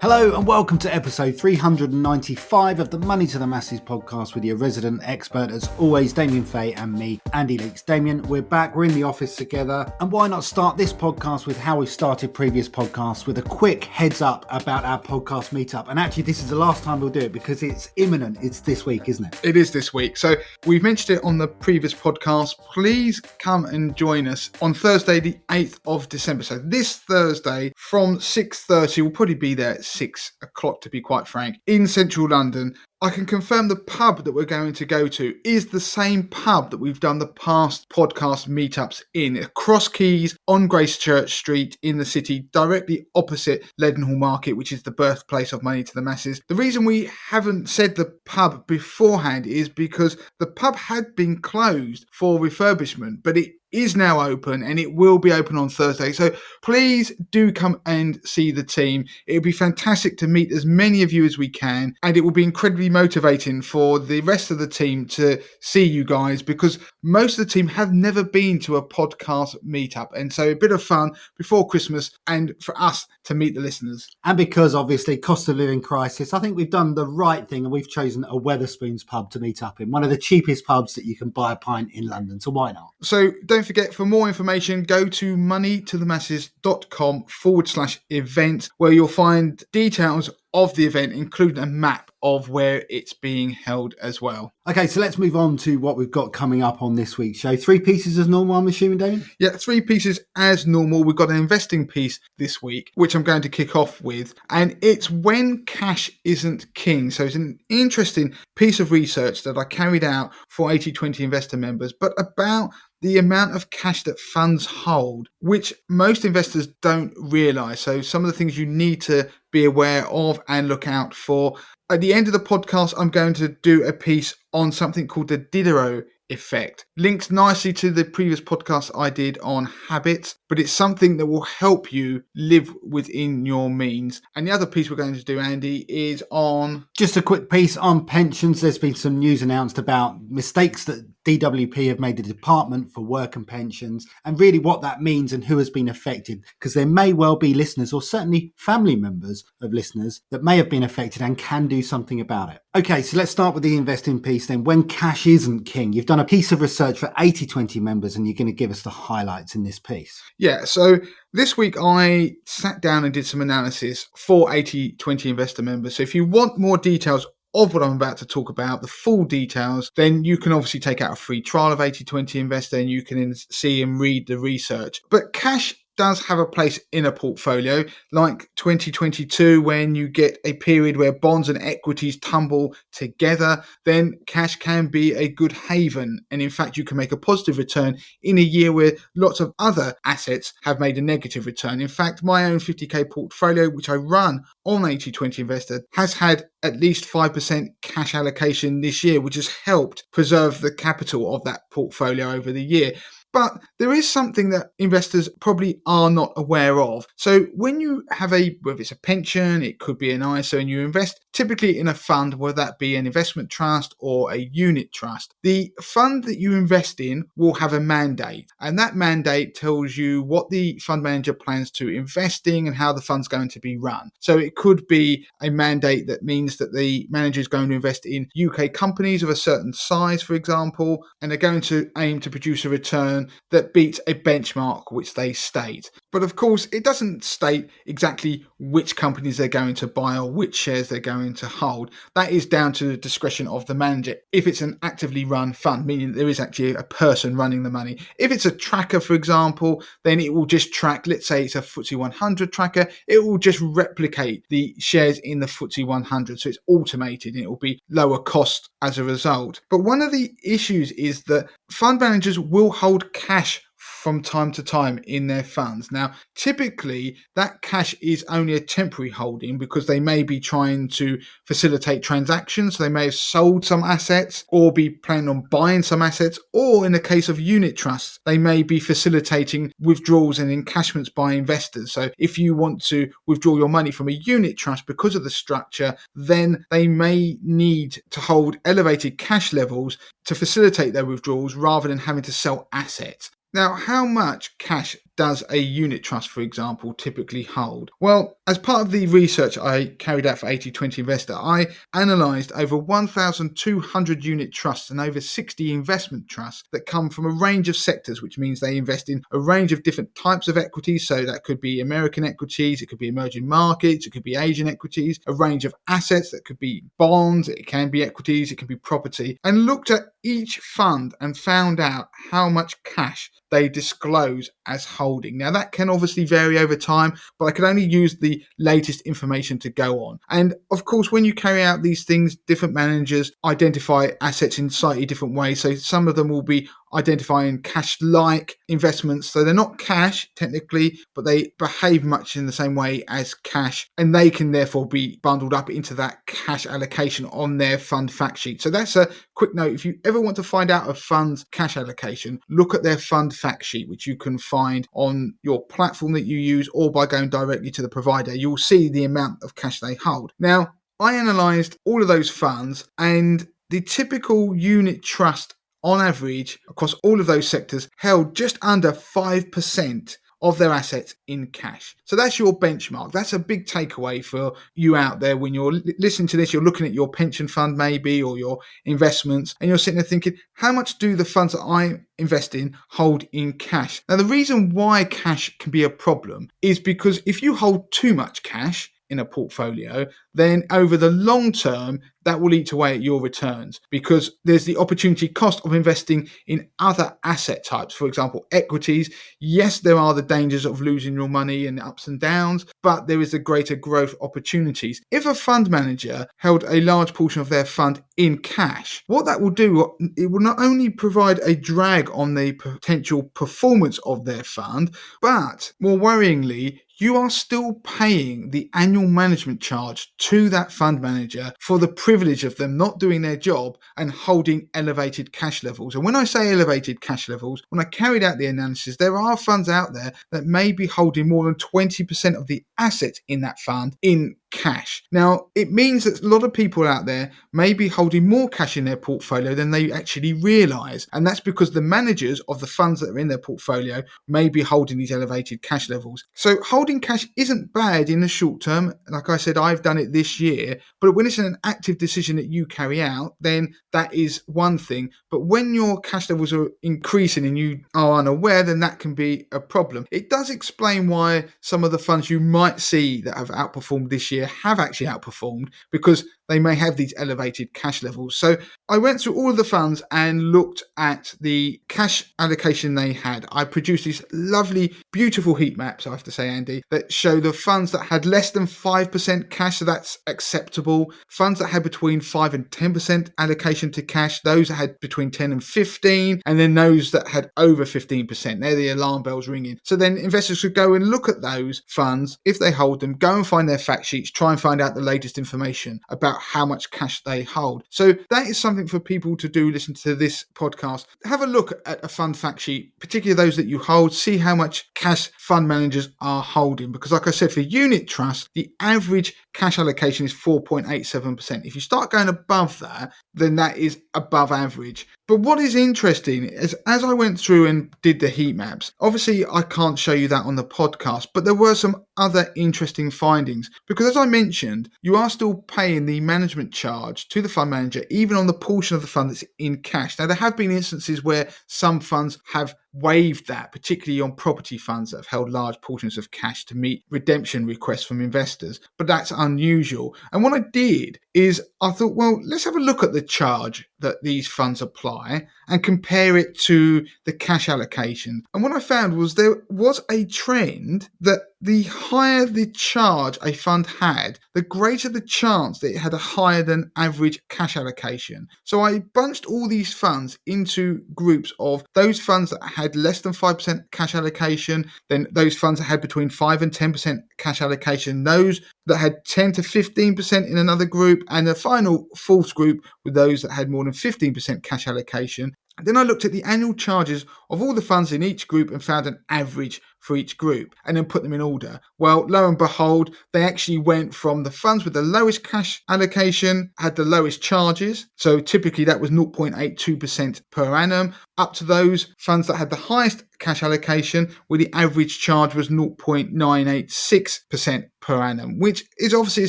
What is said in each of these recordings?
Hello and welcome to episode 395 of the Money to the Masses podcast with your resident expert, as always, Damien Fay and me, Andy Leakes. Damien, we're back, we're in the office together, and why not start this podcast with how we've started previous podcasts, with a quick heads up about our podcast meetup. And actually, this is the last time we'll do it because it's imminent. It's this week, isn't it? It is this week. So we've mentioned it on the previous podcast. Please come and join us on Thursday, the 8th of December. So this Thursday from 6:30, we'll probably be there at 6 o'clock, to be quite frank, in central London. I can confirm the pub that we're going to go to is the same pub that we've done the past podcast meetups in, across Quays on Gracechurch Street in the city, directly opposite Leadenhall Market, which is the birthplace of Money to the Masses. The reason we haven't said the pub beforehand is because the pub had been closed for refurbishment, but it is now open and it will be open on Thursday. So please do come and see the team. It would be fantastic to meet as many of you as we can, and it will be incredibly motivating for the rest of the team to see you guys, because most of the team have never been to a podcast meetup, and so a bit of fun before Christmas and for us to meet the listeners. And because obviously cost of living crisis, I think we've done the right thing and we've chosen a Wetherspoons pub to meet up in, one of the cheapest pubs that you can buy a pint in London, so why not? So don't forget, for more information, go to moneytothemasses.com/event, where you'll find details of the event, including a map of where it's being held as well. Okay, so let's move on to what we've got coming up on this week's show. 3 pieces as normal, I'm assuming, Damien? Yeah, 3 pieces as normal. We've got an investing piece this week, which I'm going to kick off with, and it's When Cash Isn't King. So it's an interesting piece of research that I carried out for 80/20 investor members, but about the amount of cash that funds hold, which most investors don't realise. So some of the things you need to be aware of and look out for. At the end of the podcast, I'm going to do a piece on something called the Diderot effect. Links nicely to the previous podcast I did on habits, but it's something that will help you live within your means. And the other piece we're going to do, Andy, is on... Just a quick piece on pensions. There's been some news announced about mistakes that DWP have made the Department for Work and Pensions, and really what that means and who has been affected, because there may well be listeners, or certainly family members of listeners, that may have been affected and can do something about it. Okay, so let's start with the investing piece then. When Cash Isn't King. You've done a piece of research for 80/20 members and you're going to give us the highlights in this piece. Yeah, so this week I sat down and did some analysis for 80/20 investor members. So if you want more details of what I'm about to talk about, the full details, then you can obviously take out a free trial of 80/20 Investor and you can see and read the research. But cash does have a place in a portfolio, like 2022, when you get a period where bonds and equities tumble together, then cash can be a good haven. And in fact, you can make a positive return in a year where lots of other assets have made a negative return. In fact, my own 50k portfolio, which I run on 80/20 Investor, has had at least 5% cash allocation this year, which has helped preserve the capital of that portfolio over the year. But there is something that investors probably are not aware of. So when you have whether it's a pension, it could be an ISA, and you invest typically in a fund, whether that be an investment trust or a unit trust, the fund that you invest in will have a mandate. And that mandate tells you what the fund manager plans to invest in and how the fund's going to be run. So it could be a mandate that means that the manager is going to invest in UK companies of a certain size, for example, and they're going to aim to produce a return that beats a benchmark which they state. But of course, it doesn't state exactly which companies they're going to buy or which shares they're going to hold. That is down to the discretion of the manager if it's an actively run fund, meaning there is actually a person running the money. If it's a tracker, for example, then it will just track, let's say it's a FTSE 100 tracker, it will just replicate the shares in the FTSE 100. So it's automated and it will be lower cost as a result. But one of the issues is that fund managers will hold cash from time to time in their funds. Now, typically that cash is only a temporary holding because they may be trying to facilitate transactions. They may have sold some assets or be planning on buying some assets, or in the case of unit trusts, they may be facilitating withdrawals and encashments by investors. So if you want to withdraw your money from a unit trust because of the structure, then they may need to hold elevated cash levels to facilitate their withdrawals rather than having to sell assets. Now, how much cash does a unit trust, for example, typically hold? Well, as part of the research I carried out for 80/20 Investor, I analysed over 1,200 unit trusts and over 60 investment trusts that come from a range of sectors, which means they invest in a range of different types of equities. So that could be American equities, it could be emerging markets, it could be Asian equities, a range of assets that could be bonds, it can be equities, it can be property, and looked at each fund and found out how much cash they disclose as holding. Now, that can obviously vary over time, but I could only use the latest information to go on. And of course, when you carry out these things, different managers identify assets in slightly different ways. So some of them will be identifying cash-like investments. So they're not cash technically, but they behave much in the same way as cash, and they can therefore be bundled up into that cash allocation on their fund fact sheet. So that's a quick note. If you ever want to find out a fund's cash allocation, look at their fund fact sheet, which you can find on your platform that you use or by going directly to the provider. You'll see the amount of cash they hold. Now, I analysed all of those funds, and the typical unit trust on average across all of those sectors held just under 5% of their assets in cash. So that's your benchmark. That's a big takeaway for you out there when you're listening to this. You're looking at your pension fund maybe, or your investments, and you're sitting there thinking, how much do the funds that I invest in hold in cash? Now, the reason why cash can be a problem is because if you hold too much cash in a portfolio, then over the long term, that will eat away at your returns, because there's the opportunity cost of investing in other asset types. For example, equities. Yes, there are the dangers of losing your money and ups and downs, but there is a greater growth opportunities. If a fund manager held a large portion of their fund in cash, what that will do, it will not only provide a drag on the potential performance of their fund, but more worryingly, you are still paying the annual management charge to that fund manager for the privilege of them not doing their job and holding elevated cash levels. And when I say elevated cash levels, when I carried out the analysis, there are funds out there that may be holding more than 20% of the assets in that fund in cash. Now, it means that a lot of people out there may be holding more cash in their portfolio than they actually realise. And that's because the managers of the funds that are in their portfolio may be holding these elevated cash levels. So holding cash isn't bad in the short term. Like I said, I've done it this year, but when it's an active decision that you carry out, then that is one thing. But when your cash levels are increasing and you are unaware, then that can be a problem. It does explain why some of the funds you might see that have outperformed this year have actually outperformed, because they may have these elevated cash levels. So I went through all of the funds and looked at the cash allocation they had. I produced these lovely, beautiful heat maps, I have to say, Andy, that show the funds that had less than 5% cash, so that's acceptable. Funds that had between 5 and 10% allocation to cash, those that had between 10 and 15, and then those that had over 15%. They're the alarm bells ringing. So then investors should go and look at those funds, if they hold them, go and find their fact sheets, try and find out the latest information about how much cash they hold. So that is something for people to do. Listen to this podcast, have a look at a fund fact sheet, particularly those that you hold, see how much cash fund managers are holding, because like I said, for unit trust, the average cash allocation is 4.87%. If you start going above that, then that is above average. But what is interesting is, as I went through and did the heat maps, obviously I can't show you that on the podcast, but there were some other interesting findings, because as I mentioned, you are still paying the management charge to the fund manager, even on the portion of the fund that's in cash. Now, there have been instances where some funds have waived that, particularly on property funds that have held large portions of cash to meet redemption requests from investors, but that's unusual. And what I did is I thought, well, let's have a look at the charge that these funds apply and compare it to the cash allocation. And what I found was there was a trend that the higher the charge a fund had, the greater the chance that it had a higher than average cash allocation. So I bunched all these funds into groups of those funds that had less than 5% cash allocation, then those funds that had between 5 and 10% cash allocation, those that had 10 to 15% in another group, and the final fourth group with those that had more than 15% cash allocation. Then I looked at the annual charges of all the funds in each group and found an average for each group and then put them in order. Well, lo and behold, they actually went from the funds with the lowest cash allocation had the lowest charges. So typically that was 0.82% per annum, up to those funds that had the highest cash allocation where the average charge was 0.986% per annum, which is obviously a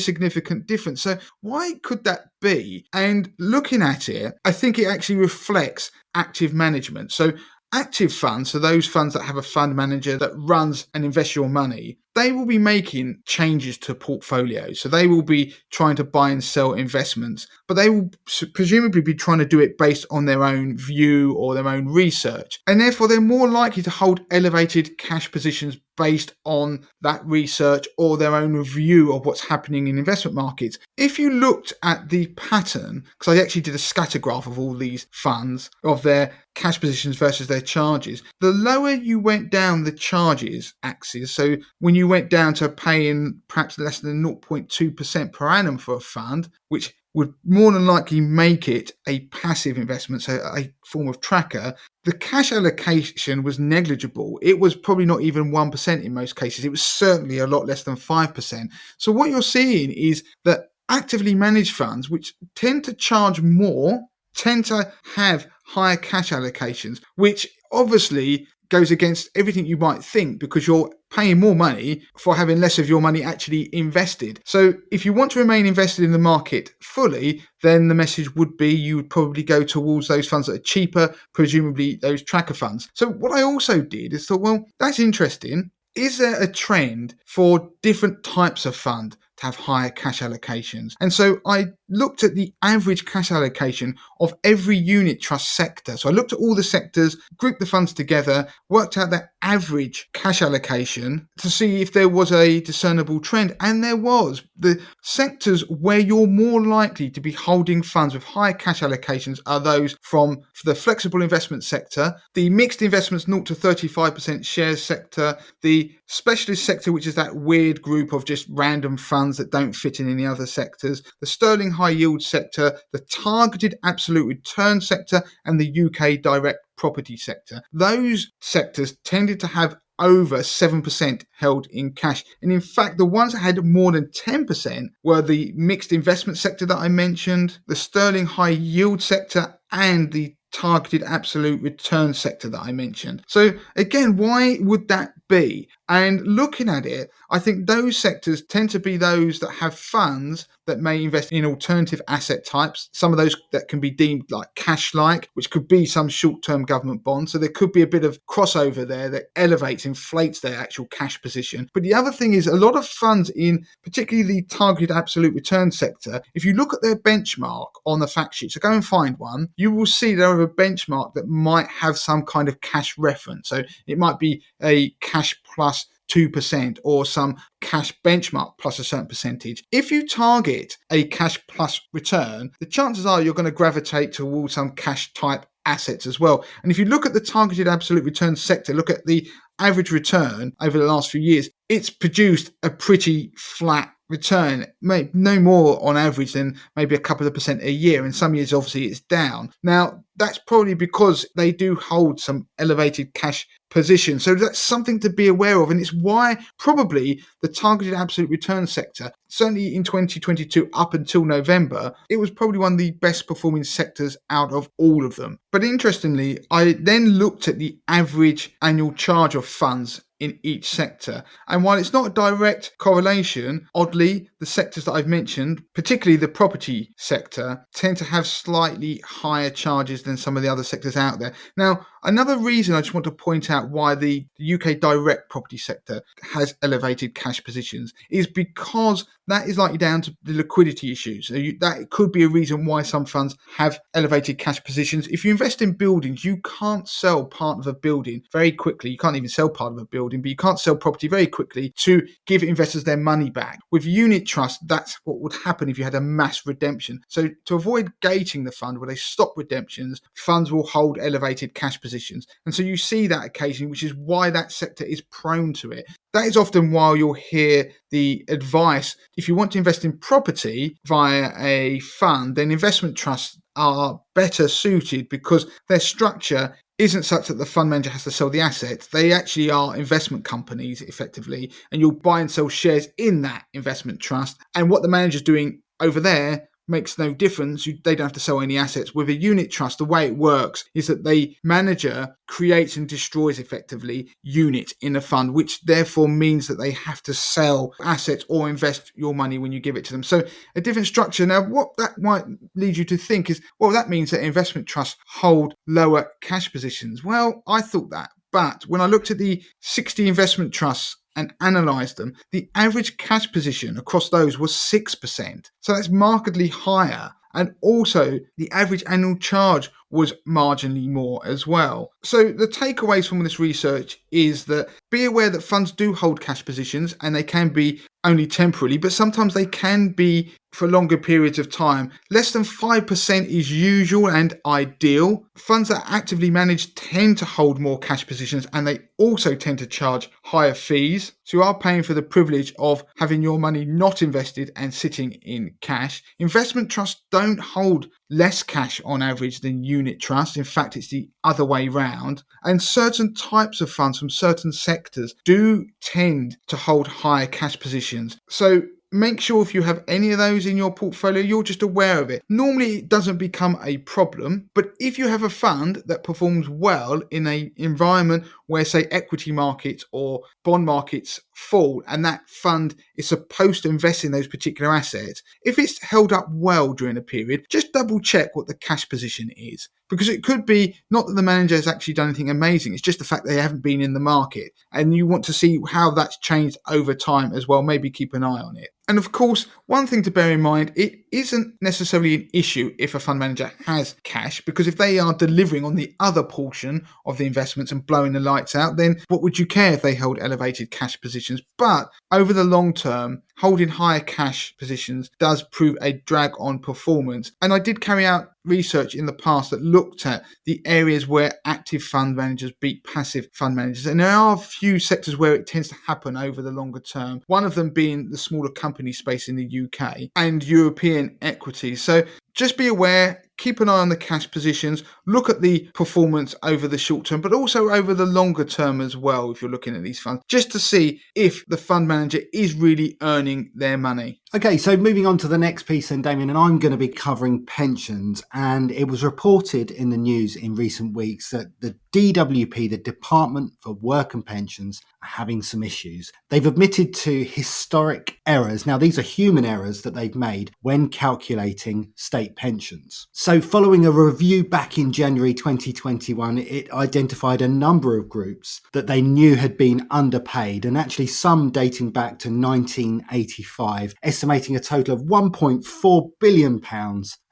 significant difference. So why could that be? And looking at it, I think it actually reflects active management. So active funds, so those funds that have a fund manager that runs and invests your money, they will be making changes to portfolios. So they will be trying to buy and sell investments, but they will presumably be trying to do it based on their own view or their own research. And therefore, they're more likely to hold elevated cash positions based on that research or their own review of what's happening in investment markets. If you looked at the pattern, because I actually did a scatter graph of all these funds, of their cash positions versus their charges, the lower you went down the charges axis, so when you went down to paying perhaps less than 0.2% per annum for a fund, which would more than likely make it a passive investment, so a form of tracker, the cash allocation was negligible. It was probably not even 1% in most cases. It was certainly a lot less than 5%. So what you're seeing is that actively managed funds, which tend to charge more, tend to have higher cash allocations, which obviously goes against everything you might think because you're paying more money for having less of your money actually invested. So if you want to remain invested in the market fully, then the message would be you would probably go towards those funds that are cheaper, presumably those tracker funds. So what I also did is thought, well, that's interesting. Is there a trend for different types of fund to have higher cash allocations? And so I looked at the average cash allocation of every unit trust sector. So I looked at all the sectors, grouped the funds together, worked out their average cash allocation to see if there was a discernible trend. And there was. The sectors where you're more likely to be holding funds with higher cash allocations are those from the flexible investment sector, the mixed investments 0 to 35% shares sector, the specialist sector, which is that weird group of just random funds that don't fit in any other sectors, the sterling high yield sector, the targeted absolute return sector, and the UK direct property sector. Those sectors tended to have over 7% held in cash. And in fact, the ones that had more than 10% were the mixed investment sector that I mentioned, the sterling high yield sector, and the targeted absolute return sector that I mentioned. So again, why would that be? And looking at it, I think those sectors tend to be those that have funds that may invest in alternative asset types, some of those that can be deemed like cash-like, which could be some short-term government bonds. So there could be a bit of crossover there that elevates, inflates their actual cash position. But the other thing is a lot of funds in particularly the targeted absolute return sector, if you look at their benchmark on the fact sheet, so go and find one, you will see there are a benchmark that might have some kind of cash reference. So it might be a cash plus 2% or some cash benchmark plus a certain percentage. If you target a cash plus return, the chances are you're going to gravitate towards some cash type assets as well. And if you look at the targeted absolute return sector, look at the average return over the last few years, it's produced a pretty flat return, maybe no more on average than maybe a couple of percent a year. In some years, obviously, it's down. Now, that's probably because they do hold some elevated cash position. So that's something to be aware of. And it's why probably the targeted absolute return sector, certainly in 2022 up until November, it was probably one of the best performing sectors out of all of them. But interestingly, I then looked at the average annual charge of funds in each sector. And while it's not a direct correlation, oddly, the sectors that I've mentioned, particularly the property sector, tend to have slightly higher charges than some of the other sectors out there. Now, another reason I just want to point out why the UK direct property sector has elevated cash positions is because that is likely down to the liquidity issues. So that could be a reason why some funds have elevated cash positions. If you invest in buildings, you can't sell part of a building very quickly. You can't even sell part of a building holding, but you can't sell property very quickly to give investors their money back. With unit trust, that's what would happen if you had a mass redemption. So to avoid gating the fund where they stop redemptions, funds will hold elevated cash positions. And so you see that occasionally, which is why that sector is prone to it. That is often why you'll hear the advice, if you want to invest in property via a fund, then investment trusts are better suited because their structure isn't such that the fund manager has to sell the assets. They actually are investment companies effectively, and you'll buy and sell shares in that investment trust. And what the manager's doing over there makes no difference. They don't have to sell any assets. With a unit trust, the way it works is that the manager creates and destroys effectively units in a fund, which therefore means that they have to sell assets or invest your money when you give it to them. So a different structure. Now, what that might lead you to think is, well, that means that investment trusts hold lower cash positions. Well, I thought that. But when I looked at the 60 investment trusts and analysed them, the average cash position across those was 6%. So that's markedly higher. And also, the average annual charge was marginally more as well. So the takeaways from this research is that be aware that funds do hold cash positions and they can be only temporarily, but sometimes they can be for longer periods of time. Less than 5% is usual and ideal. Funds that are actively managed tend to hold more cash positions and they also tend to charge higher fees. So you are paying for the privilege of having your money not invested and sitting in cash. Investment trusts don't hold less cash on average than unit trusts. In fact, it's the other way round. And certain types of funds from certain sectors do tend to hold higher cash positions. So make sure if you have any of those in your portfolio, you're just aware of it. Normally, it doesn't become a problem, but if you have a fund that performs well in an environment where, say, equity markets or bond markets fall, and that fund is supposed to invest in those particular assets, if it's held up well during a period, just double check what the cash position is. Because it could be not that the manager has actually done anything amazing, it's just the fact they haven't been in the market. And you want to see how that's changed over time as well. Maybe keep an eye on it. And of course, one thing to bear in mind, it isn't necessarily an issue if a fund manager has cash, because if they are delivering on the other portion of the investments and blowing the lights out, then what would you care if they held elevated cash positions? But over the long term, holding higher cash positions does prove a drag on performance. And I did carry out research in the past that looked at the areas where active fund managers beat passive fund managers. And there are a few sectors where it tends to happen over the longer term. One of them being the smaller company space in the UK and European equities. So just be aware, keep an eye on the cash positions, look at the performance over the short term, but also over the longer term as well if you're looking at these funds, just to see if the fund manager is really earning their money. Okay, so moving on to the next piece then, Damien, and I'm going to be covering pensions. And it was reported in the news in recent weeks that the DWP, the Department for Work and Pensions, are having some issues. They've admitted to historic errors. Now, these are human errors that they've made when calculating state pensions. So following a review back in January 2021, it identified a number of groups that they knew had been underpaid, and actually some dating back to 1985, estimating a total of £1.4 billion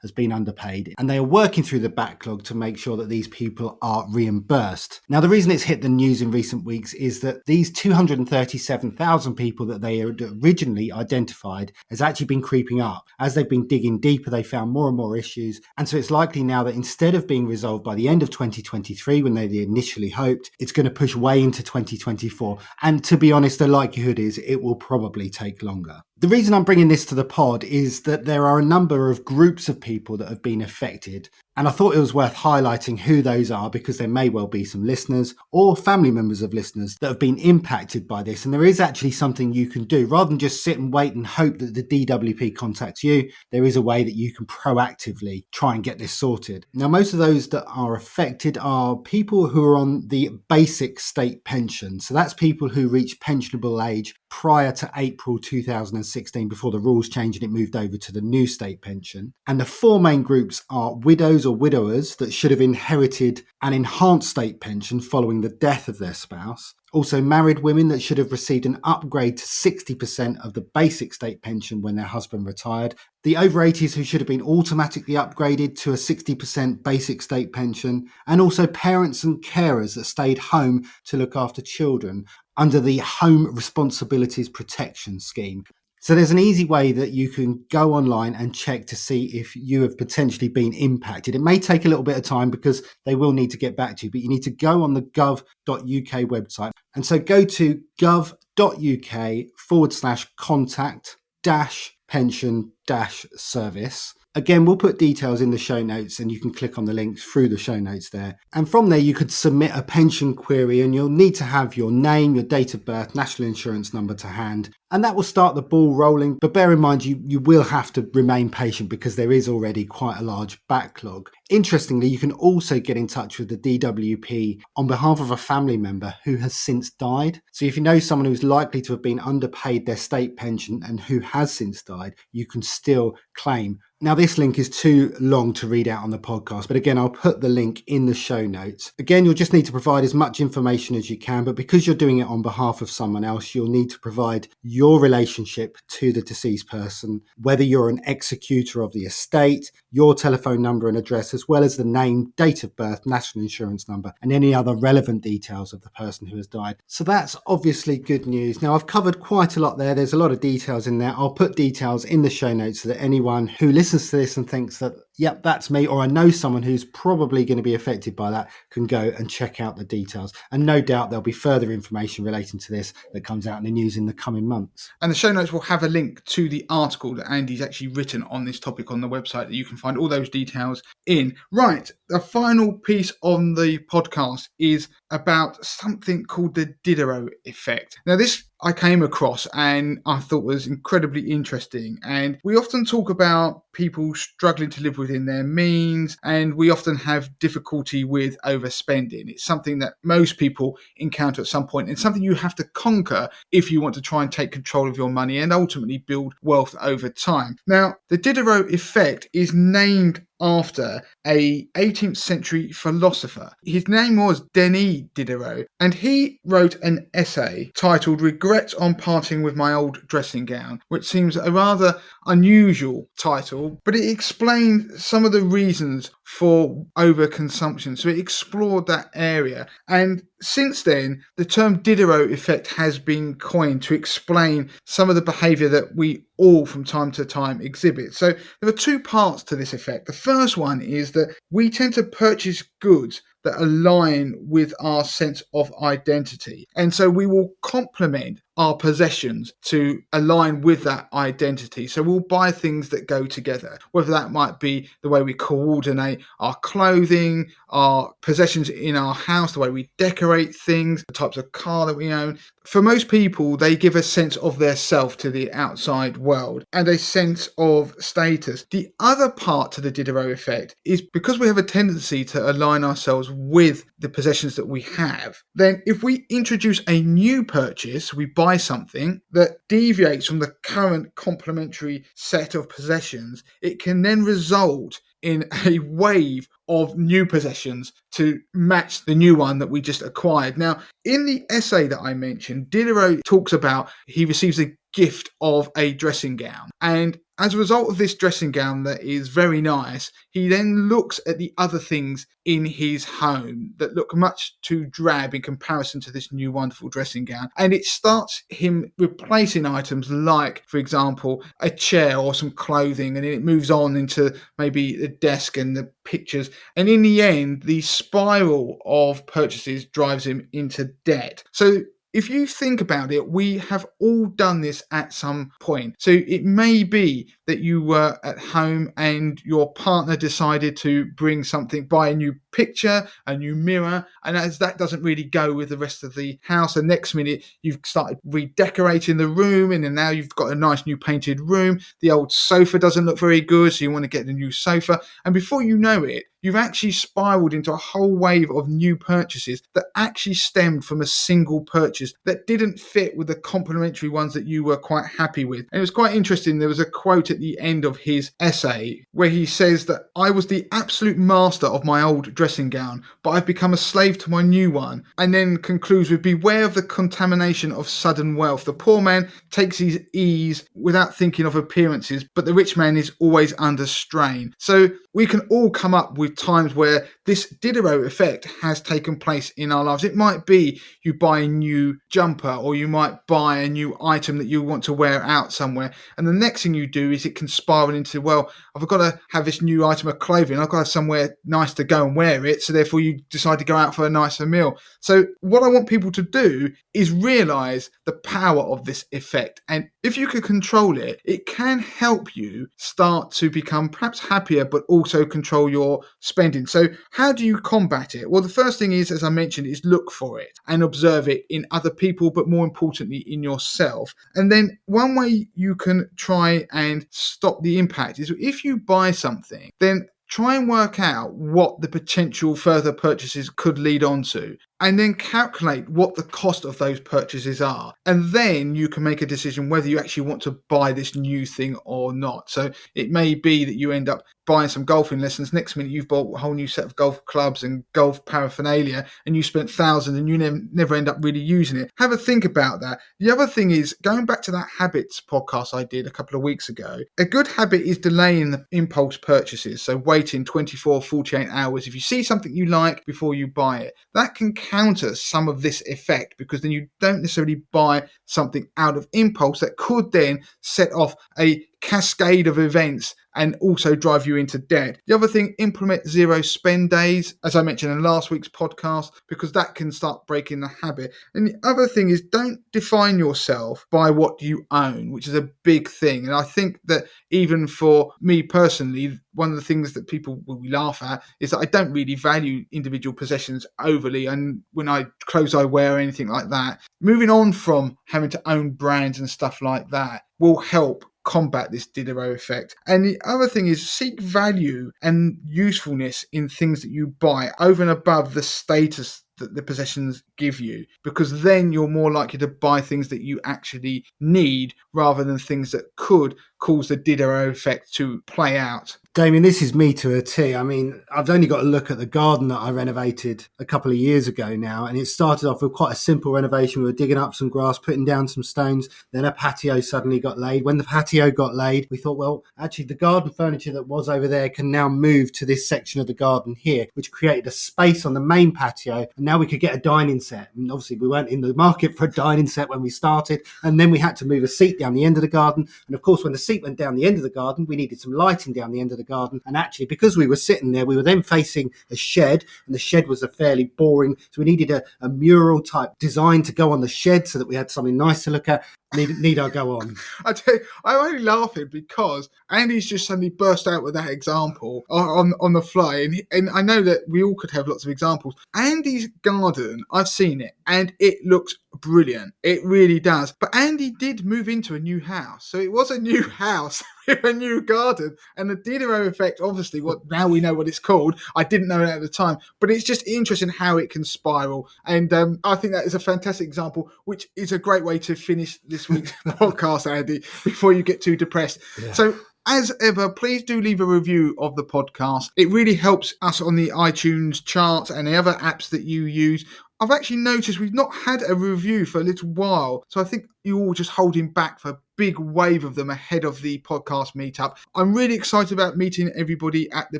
has been underpaid, and they are working through the backlog to make sure that these people are reimbursed. Now, the reason it's hit the news in recent weeks is that these 237,000 people that they had originally identified has actually been creeping up. As they've been digging deeper, they found more and more issues, and so it's likely now that instead of being resolved by the end of 2023, when they initially hoped, it's going to push way into 2024. And to be honest, the likelihood is it will probably take longer. The reason I'm bringing this to the pod is that there are a number of groups of people that have been affected, and I thought it was worth highlighting who those are because there may well be some listeners or family members of listeners that have been impacted by this, and there is actually something you can do. Rather than just sit and wait and hope that the DWP contacts you, there is a way that you can proactively try and get this sorted. Now, most of those that are affected are people who are on the basic state pension. So that's people who reach pensionable age prior to April 2016, before the rules changed and it moved over to the new state pension. And the four main groups are widows or widowers that should have inherited an enhanced state pension following the death of their spouse. Also, married women that should have received an upgrade to 60% of the basic state pension when their husband retired. The over 80s who should have been automatically upgraded to a 60% basic state pension. And also parents and carers that stayed home to look after children under the Home Responsibilities Protection Scheme. So there's an easy way that you can go online and check to see if you have potentially been impacted. It may take a little bit of time because they will need to get back to you, but you need to go on the gov.uk website. And so go to gov.uk/contact-pension-service. Again, we'll put details in the show notes and you can click on the links through the show notes there. And from there, you could submit a pension query and you'll need to have your name, your date of birth, national insurance number to hand. And that will start the ball rolling. But bear in mind, you will have to remain patient because there is already quite a large backlog. Interestingly, you can also get in touch with the DWP on behalf of a family member who has since died. So if you know someone who's likely to have been underpaid their state pension and who has since died, you can still claim. Now, this link is too long to read out on the podcast, but again, I'll put the link in the show notes. Again, you'll just need to provide as much information as you can, but because you're doing it on behalf of someone else, you'll need to provide your relationship to the deceased person, whether you're an executor of the estate, your telephone number and address, as well as the name, date of birth, national insurance number, and any other relevant details of the person who has died. So that's obviously good news. Now, I've covered quite a lot there. There's a lot of details in there. I'll put details in the show notes so that anyone who listens to this and thinks that, yep, that's me, or I know someone who's probably going to be affected by that, can go and check out the details. And no doubt there'll be further information relating to this that comes out in the news in the coming months. And the show notes will have a link to the article that Andy's actually written on this topic on the website that you can find all those details in. Right, the final piece on the podcast is about something called the Diderot effect. Now, this I came across and I thought was incredibly interesting. And we often talk about people struggling to live within their means, and we often have difficulty with overspending. It's something that most people encounter at some point, and something you have to conquer if you want to try and take control of your money and ultimately build wealth over time. Now, the Diderot effect is named after a 18th century philosopher. His name was Denis Diderot, and he wrote an essay titled Regrets on Parting with My Old Dressing Gown, which seems a rather unusual title, but it explained some of the reasons for overconsumption. So it explored that area. And since then, the term Diderot effect has been coined to explain some of the behaviour that we all from time to time exhibit. So there are two parts to this effect. The first one is that we tend to purchase goods that align with our sense of identity. And so we will complement our possessions to align with that identity. So we'll buy things that go together, whether that might be the way we coordinate our clothing, our possessions in our house, the way we decorate things, the types of car that we own. For most people, they give a sense of their self to the outside world and a sense of status. The other part to the Diderot effect is because we have a tendency to align ourselves with the possessions that we have, then if we introduce a new purchase, we buy something that deviates from the current complementary set of possessions, it can then result in a wave of new possessions to match the new one that we just acquired. Now, in the essay that I mentioned, Diderot talks about he receives a gift of a dressing gown. And as a result of this dressing gown that is very nice, he then looks at the other things in his home that look much too drab in comparison to this new wonderful dressing gown. And it starts him replacing items like, for example, a chair or some clothing, and then it moves on into maybe the desk and the pictures. And in the end, the spiral of purchases drives him into debt. So if you think about it, we have all done this at some point. So it may be that you were at home and your partner decided to bring something, buy a new picture, a new mirror, and as that doesn't really go with the rest of the house, the next minute you've started redecorating the room, and then now you've got a nice new painted room. The old sofa doesn't look very good, so you want to get the new sofa, and before you know it, you've actually spiraled into a whole wave of new purchases that actually stemmed from a single purchase that didn't fit with the complementary ones that you were quite happy with. And it was quite interesting. There was a quote at the end of his essay where he says that I was the absolute master of my old dressing gown, but I've become a slave to my new one. And then concludes with, beware of the contamination of sudden wealth. The poor man takes his ease without thinking of appearances, but the rich man is always under strain. So we can all come up with times where this Diderot effect has taken place in our lives. It might be you buy a new jumper, or you might buy a new item that you want to wear out somewhere. And the next thing you do is it can spiral into, well, I've got to have this new item of clothing. I've got to have somewhere nice to go and wear it. So therefore you decide to go out for a nicer meal. So what I want people to do is realize the power of this effect. And if you can control it, it can help you start to become perhaps happier, but also control your spending. So how do you combat it? Well, the first thing is, as I mentioned, is look for it and observe it in other people, but more importantly in yourself. And then one way you can try and stop the impact is if you buy something, then try and work out what the potential further purchases could lead on to, and then calculate what the cost of those purchases are. And then you can make a decision whether you actually want to buy this new thing or not. So it may be that you end up buying some golfing lessons. Next minute, you've bought a whole new set of golf clubs and golf paraphernalia, and you spent thousands and you never end up really using it. Have a think about that. The other thing is, going back to that habits podcast I did a couple of weeks ago, a good habit is delaying the impulse purchases. So waiting 24, 48 hours. If you see something you like before you buy it, that can counter some of this effect, because then you don't necessarily buy something out of impulse that could then set off a cascade of events and also drive you into debt. The other thing, implement zero spend days, as I mentioned in last week's podcast, because that can start breaking the habit. And the other thing is, don't define yourself by what you own, which is a big thing. And I think that even for me personally, one of the things that people will laugh at is that I don't really value individual possessions overly. And when clothes I wear or anything like that, moving on from having to own brands and stuff like that will help combat this Diderot effect. And the other thing is, seek value and usefulness in things that you buy over and above the status that the possessions give you, because then you're more likely to buy things that you actually need rather than things that could cause the Diderot effect to play out. Damien, this is me to a T. I mean, I've only got to look at the garden that I renovated a couple of years ago now, and it started off with quite a simple renovation. We were digging up some grass, putting down some stones, then a patio suddenly got laid. When the patio got laid, we thought, well, actually the garden furniture that was over there can now move to this section of the garden here, which created a space on the main patio, and now we could get a dining set. And obviously we weren't in the market for a dining set when we started, and then we had to move a seat down the end of the garden. And of course, when the seat went down the end of the garden, we needed some lighting down the end of the garden. And actually, because we were sitting there, we were then facing a shed, and the shed was a fairly boring, so we needed a mural type design to go on the shed so that we had something nice to look at. Need I go on? I tell you, I'm only laughing because Andy's just suddenly burst out with that example on the fly. And I know that we all could have lots of examples. Andy's garden, I've seen it, and it looks brilliant. It really does. But Andy did move into a new house. So it was a new house with a new garden. And the Diderot effect, obviously, now we know what it's called. I didn't know that at the time. But it's just interesting how it can spiral. And I think that is a fantastic example, which is a great way to finish this week's podcast, Andy, before you get too depressed. Yeah. So as ever, please do leave a review of the podcast. It really helps us on the iTunes charts and the other apps that you use. I've actually noticed we've not had a review for a little while, so I think you're all just holding back for a big wave of them ahead of the podcast meetup. I'm really excited about meeting everybody at the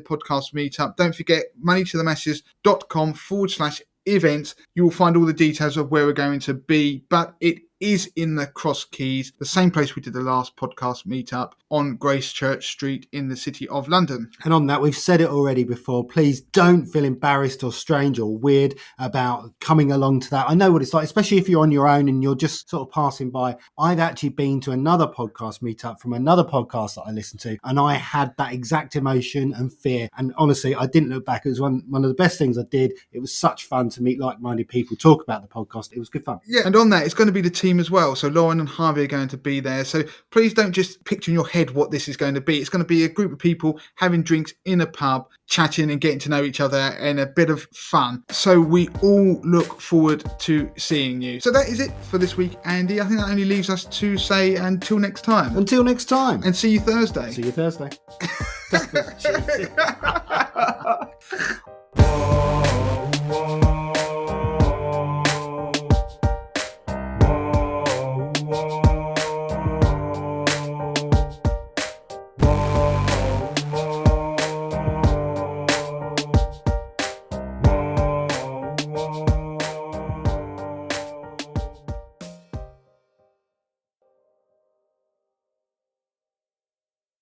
podcast meetup. Don't forget, moneytothemasses.com/events. You will find all the details of where we're going to be, but it is in the Cross Keys, the same place we did the last podcast meetup, on Grace Church Street in the City of London. And on that, we've said it already before, please don't feel embarrassed or strange or weird about coming along to that. I know what it's like, especially if you're on your own and you're just sort of passing by. I've actually been to another podcast meetup from another podcast that I listened to, and I had that exact emotion and fear. And honestly, I didn't look back. It was one of the best things I did. It was such fun to meet like-minded people, talk about the podcast. It was good fun. Yeah, and on that, it's going to be the team team as well. So Lauren and Harvey are going to be there. So please don't just picture in your head what this is going to be. It's going to be a group of people having drinks in a pub, chatting and getting to know each other, and a bit of fun. So we all look forward to seeing you. So that is it for this week, Andy. I think that only leaves us to say until next time. Until next time. And see you Thursday. See you Thursday.